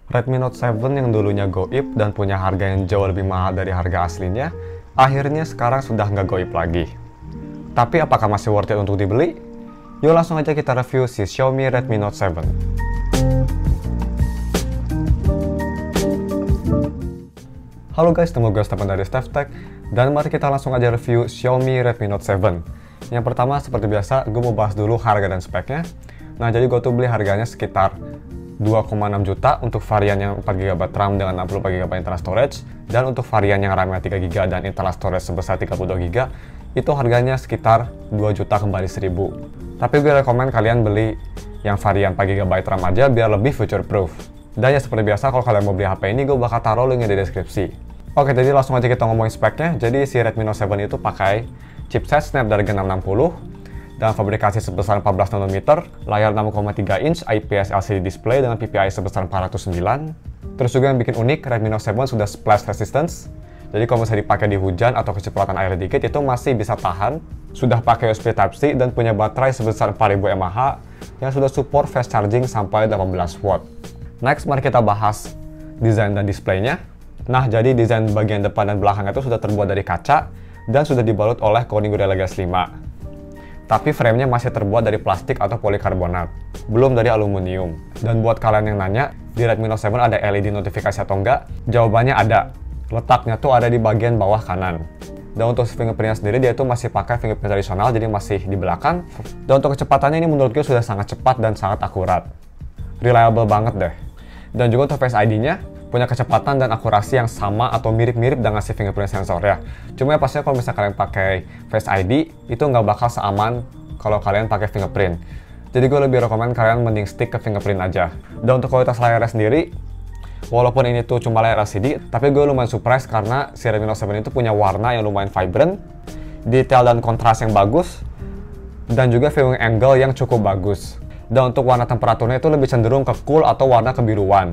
Redmi Note 7 yang dulunya goib dan punya harga yang jauh lebih mahal dari harga aslinya, akhirnya sekarang sudah nggak goib lagi. Tapi apakah masih worth it untuk dibeli? Yuk langsung aja kita review si Xiaomi Redmi Note 7. Halo guys, nama gue Stefan dari StefTech, dan mari kita langsung aja review Xiaomi Redmi Note 7. Yang pertama, seperti biasa, gue mau bahas dulu harga dan speknya. Nah, jadi gue tuh beli harganya sekitar 2,6 juta untuk varian yang 4GB RAM dengan 64GB internal storage, dan untuk varian yang RAM-nya 3GB dan internal storage sebesar 32GB itu harganya sekitar 2 juta kembali 1000. Tapi gue rekomen kalian beli yang varian 4GB RAM aja biar lebih future proof. Dan ya seperti biasa, kalau kalian mau beli HP ini, gue bakal taruh linknya di deskripsi. Oke, jadi langsung aja kita ngomongin speknya. Jadi si Redmi Note 7 itu pakai chipset Snapdragon 660 dan fabrikasi sebesar 14 nm, layar 6,3 inch IPS LCD display dengan PPI sebesar 409. Terus juga yang bikin unik, Redmi Note 7 sudah splash resistance. Jadi kalau misalnya dipakai di hujan atau kecipratan air dikit itu masih bisa tahan. Sudah pakai USB Type-C dan punya baterai sebesar 4000 mAh yang sudah support fast charging sampai 18 watt. Next, mari kita bahas desain dan displaynya. Nah, jadi desain bagian depan dan belakang itu sudah terbuat dari kaca dan sudah dibalut oleh Corning Gorilla Glass 5. Tapi framenya masih terbuat dari plastik atau polikarbonat, belum dari aluminium. Dan buat kalian yang nanya, di Redmi Note 7 ada LED notifikasi atau enggak? Jawabannya ada. Letaknya tuh ada di bagian bawah kanan. Dan untuk fingerprintnya sendiri, dia itu masih pakai fingerprint tradisional, jadi masih di belakang. Dan untuk kecepatannya ini menurut gue sudah sangat cepat dan sangat akurat. Reliable banget deh. Dan juga untuk Face ID-nya, punya kecepatan dan akurasi yang sama atau mirip-mirip dengan si fingerprint sensor ya. Cuma ya pastinya kalau misalnya kalian pakai Face ID, itu nggak bakal seaman kalau kalian pakai fingerprint. Jadi gue lebih rekomen kalian mending stick ke fingerprint aja. Dan untuk kualitas layarnya sendiri, walaupun ini tuh cuma layar LCD, tapi gue lumayan surprise karena si Redmi Note 7 itu punya warna yang lumayan vibrant, detail dan kontras yang bagus, dan juga viewing angle yang cukup bagus. Dan untuk warna temperaturnya itu lebih cenderung ke cool atau warna kebiruan.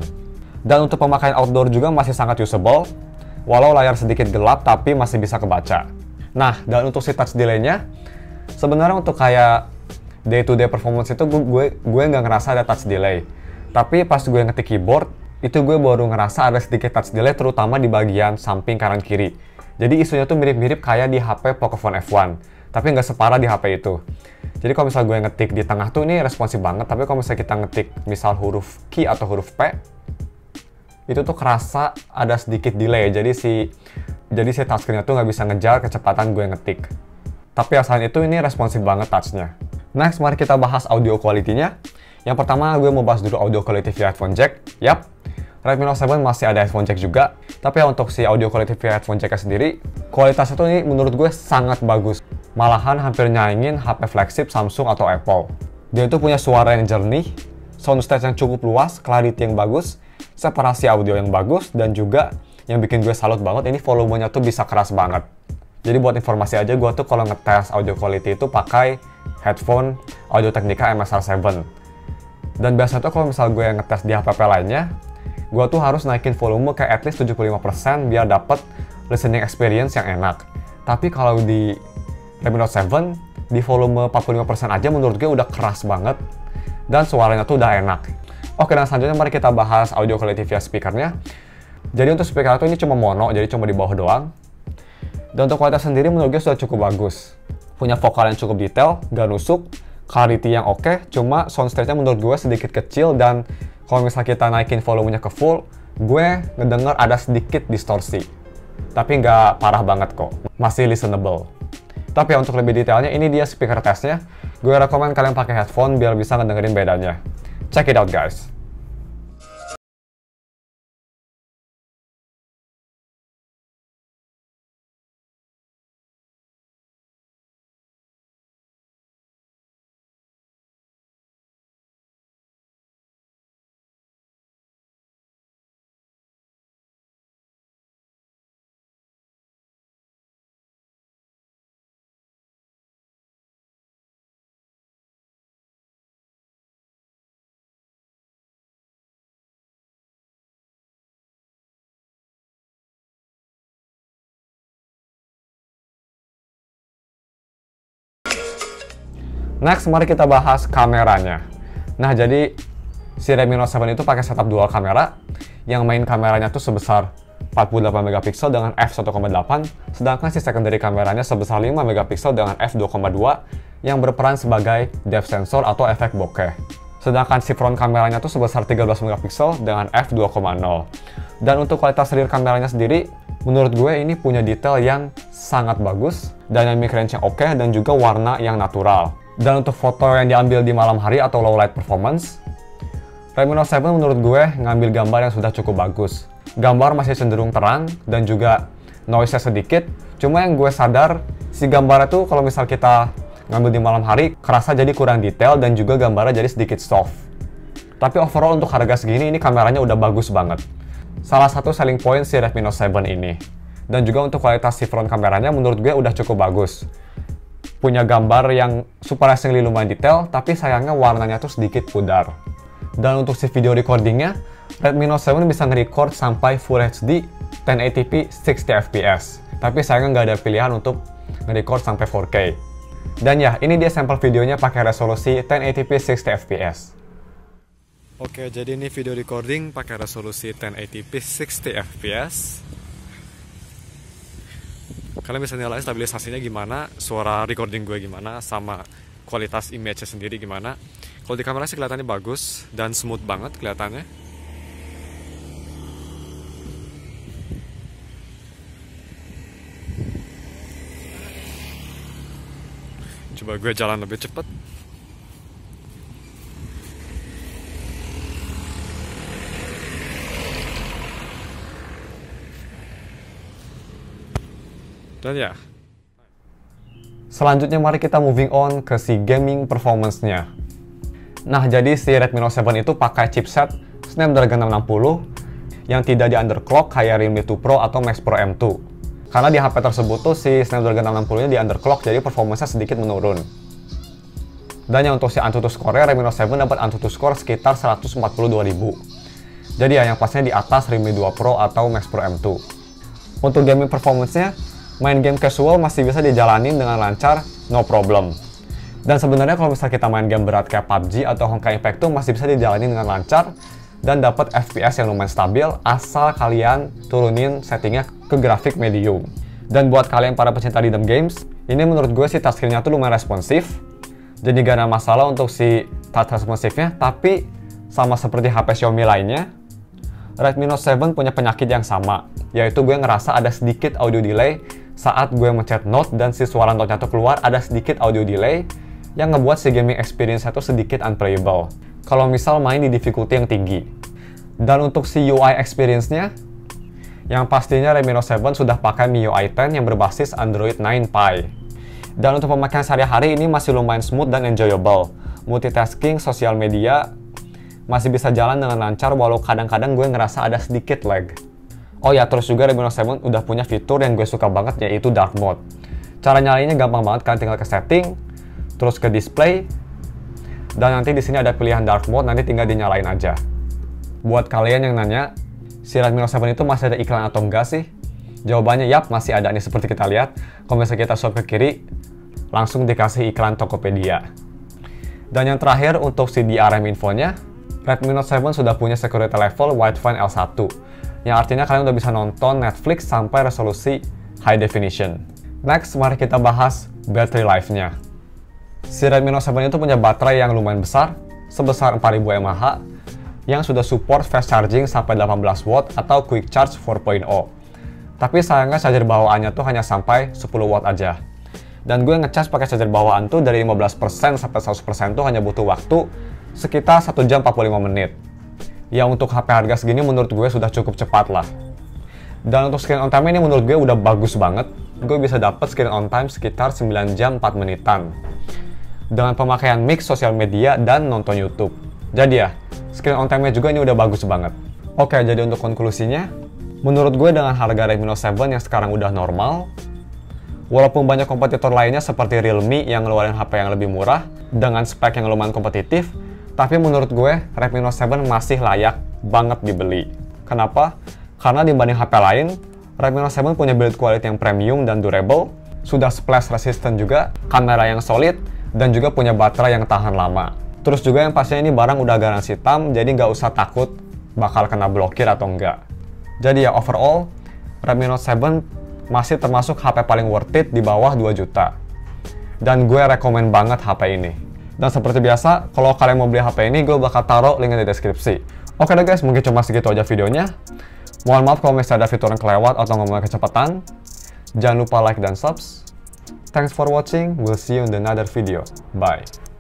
Dan untuk pemakaian outdoor juga masih sangat usable, walau layar sedikit gelap tapi masih bisa kebaca. Nah, dan untuk si touch delay-nya, sebenarnya untuk kayak day-to-day performance itu gue nggak ngerasa ada touch delay. Tapi pas gue ngetik keyboard, itu gue baru ngerasa ada sedikit touch delay terutama di bagian samping kanan kiri. Jadi isunya tuh mirip-mirip kayak di HP Pocophone F1, tapi nggak separah di HP itu. Jadi kalau misalnya gue ngetik di tengah tuh ini responsif banget, tapi kalau misalnya kita ngetik misal huruf Q atau huruf P, itu tuh kerasa ada sedikit delay, jadi si touchscreen-nya tuh nggak bisa ngejar kecepatan gue ngetik. Tapi selain itu ini responsif banget touch-nya. Next, mari kita bahas audio quality-nya. Yang pertama gue mau bahas dulu audio quality via headphone jack. Yap, Redmi Note 7 masih ada headphone jack juga. Tapi ya untuk si audio quality via headphone jack-nya sendiri, kualitasnya tuh ini menurut gue sangat bagus. Malahan hampir nyaingin HP flagship Samsung atau Apple. Dia itu punya suara yang jernih, soundstage yang cukup luas, clarity yang bagus, separasi audio yang bagus, dan juga yang bikin gue salut banget ini volumenya tuh bisa keras banget. Jadi buat informasi aja, gue tuh kalau ngetes audio quality itu pakai headphone Audio-Technica MSR7. Dan biasanya tuh kalau misal gue ngetes di HP lainnya, gue tuh harus naikin volume ke at least 75% biar dapet listening experience yang enak. Tapi kalau di Redmi Note 7, di volume 45% aja menurut gue udah keras banget, dan suaranya tuh udah enak. Oke, dan selanjutnya mari kita bahas audio quality via speakernya. Jadi untuk speaker itu ini cuma mono, jadi cuma di bawah doang. Dan untuk kualitas sendiri menurut gue sudah cukup bagus. Punya vokal yang cukup detail, gak nusuk, clarity yang oke, cuma soundstage-nya menurut gue sedikit kecil, dan kalau misalnya kita naikin volumenya ke full, gue ngedenger ada sedikit distorsi. Tapi nggak parah banget kok, masih listenable. Tapi ya untuk lebih detailnya, ini dia speaker testnya. Gue rekomen kalian pakai headphone biar bisa ngedengerin bedanya. Check it out guys. Next, mari kita bahas kameranya. Nah, jadi Si Redmi Note 7 itu pakai setup dual kamera, yang main kameranya tuh sebesar 48 megapiksel dengan f1.8, sedangkan si secondary kameranya sebesar 5 megapiksel dengan f2.2 yang berperan sebagai depth sensor atau efek bokeh. Sedangkan si front kameranya tuh sebesar 13 megapiksel dengan f2.0. Dan untuk kualitas rear kameranya sendiri, menurut gue ini punya detail yang sangat bagus, dynamic range yang oke, dan juga warna yang natural. Dan untuk foto yang diambil di malam hari atau low light performance, Redmi Note 7 menurut gue ngambil gambar yang sudah cukup bagus. Gambar masih cenderung terang dan juga noise-nya sedikit. Cuma yang gue sadar, si gambarnya tuh kalau misal kita ngambil di malam hari, kerasa jadi kurang detail dan juga gambarnya jadi sedikit soft. Tapi overall untuk harga segini, ini kameranya udah bagus banget. Salah satu selling point si Redmi Note 7 ini. Dan juga untuk kualitas si front kameranya menurut gue udah cukup bagus. Punya gambar yang surprisingly lumayan detail, tapi sayangnya warnanya tuh sedikit pudar. Dan untuk si video recordingnya, Redmi Note 7 bisa nge-record sampai Full HD 1080p 60fps. Tapi sayangnya nggak ada pilihan untuk nge-record sampai 4K. Dan ya, ini dia sampel videonya pakai resolusi 1080p 60fps. Oke, jadi ini video recording pakai resolusi 1080p 60fps. Kalian bisa nilai stabilisasinya gimana, suara recording gue gimana, sama kualitas image-nya sendiri gimana. Kalau di kamera sih kelihatannya bagus dan smooth banget kelihatannya. Coba gue jalan lebih cepet. Dan ya, selanjutnya mari kita moving on ke si gaming performance-nya. Nah, jadi si Redmi Note 7 itu pakai chipset Snapdragon 660 yang tidak di underclock kayak Realme 2 Pro atau Max Pro M2. Karena di HP tersebut tuh si Snapdragon 660-nya di underclock, jadi performanya sedikit menurun. Dan yang untuk si AnTuTu score-nya, Redmi Note 7 dapat AnTuTu score sekitar 142.000. Jadi ya, yang pasnya di atas Realme 2 Pro atau Max Pro M2. Untuk gaming performance-nya, main game casual masih bisa dijalanin dengan lancar, no problem. Dan sebenarnya kalau misalnya kita main game berat kayak PUBG atau Honkai Impact tuh masih bisa dijalanin dengan lancar dan dapat FPS yang lumayan stabil asal kalian turunin settingnya ke grafik medium. Dan buat kalian para pecinta rhythm games, ini menurut gue sih touchscreen-nya tuh lumayan responsif. Jadi gak ada masalah untuk si touch responsifnya, tapi sama seperti HP Xiaomi lainnya, Redmi Note 7 punya penyakit yang sama, yaitu gue ngerasa ada sedikit audio delay saat gue mencet note dan si suara note-nya tuh keluar, ada sedikit audio delay yang ngebuat si gaming experience-nya tuh sedikit unplayable kalau misal main di difficulty yang tinggi. Dan untuk si UI experience-nya, yang pastinya Redmi Note 7 sudah pakai MIUI 10 yang berbasis Android 9 Pie. Dan untuk pemakaian sehari-hari ini masih lumayan smooth dan enjoyable. Multitasking, sosial media masih bisa jalan dengan lancar walau kadang-kadang gue ngerasa ada sedikit lag. Oh ya, terus juga Redmi Note 7 udah punya fitur yang gue suka banget, yaitu dark mode. Cara nyalainnya gampang banget, kalian tinggal ke setting, terus ke display, dan nanti di sini ada pilihan dark mode, nanti tinggal dinyalain aja. Buat kalian yang nanya, si Redmi Note 7 itu masih ada iklan atau enggak sih? Jawabannya yap, masih ada nih seperti kita lihat. Kalau misalnya kita swipe ke kiri, langsung dikasih iklan Tokopedia. Dan yang terakhir untuk si DRM infonya, Redmi Note 7 sudah punya security level Widefine L1, yang artinya kalian udah bisa nonton Netflix sampai resolusi high definition. Next, mari kita bahas battery life-nya. Si Redmi Note 7 itu punya baterai yang lumayan besar, sebesar 4000 mAh, yang sudah support fast charging sampai 18 watt atau quick charge 4.0. Tapi sayangnya charger bawaannya tuh hanya sampai 10 watt aja. Dan gue ngecas pakai charger bawaan tuh dari 15% sampai 100% tuh hanya butuh waktu sekitar 1 jam 45 menit. Ya untuk HP harga segini menurut gue sudah cukup cepat lah. Dan untuk screen on time ini menurut gue udah bagus banget. Gue bisa dapat screen on time sekitar 9 jam 4 menitan. Dengan pemakaian mix sosial media dan nonton YouTube. Jadi ya, screen on time-nya juga ini udah bagus banget. Oke, jadi untuk konklusinya, menurut gue dengan harga Redmi Note 7 yang sekarang udah normal, walaupun banyak kompetitor lainnya seperti Realme yang ngeluarin HP yang lebih murah dengan spek yang lumayan kompetitif, tapi menurut gue Redmi Note 7 masih layak banget dibeli. Kenapa? Karena dibanding HP lain, Redmi Note 7 punya build quality yang premium dan durable, sudah splash resistant juga, kamera yang solid, dan juga punya baterai yang tahan lama. Terus juga yang pastinya ini barang udah garansi tam, jadi nggak usah takut bakal kena blokir atau enggak. Jadi ya overall, Redmi Note 7 masih termasuk HP paling worth it di bawah 2 juta. Dan gue rekomen banget HP ini. Dan seperti biasa, kalau kalian mau beli HP ini, gue bakal taruh linknya di deskripsi. Oke deh guys, mungkin cuma segitu aja videonya. Mohon maaf kalau misalnya ada fitur yang kelewat atau ngomongnya kecepatan. Jangan lupa like dan subs. Thanks for watching, we'll see you in another video. Bye.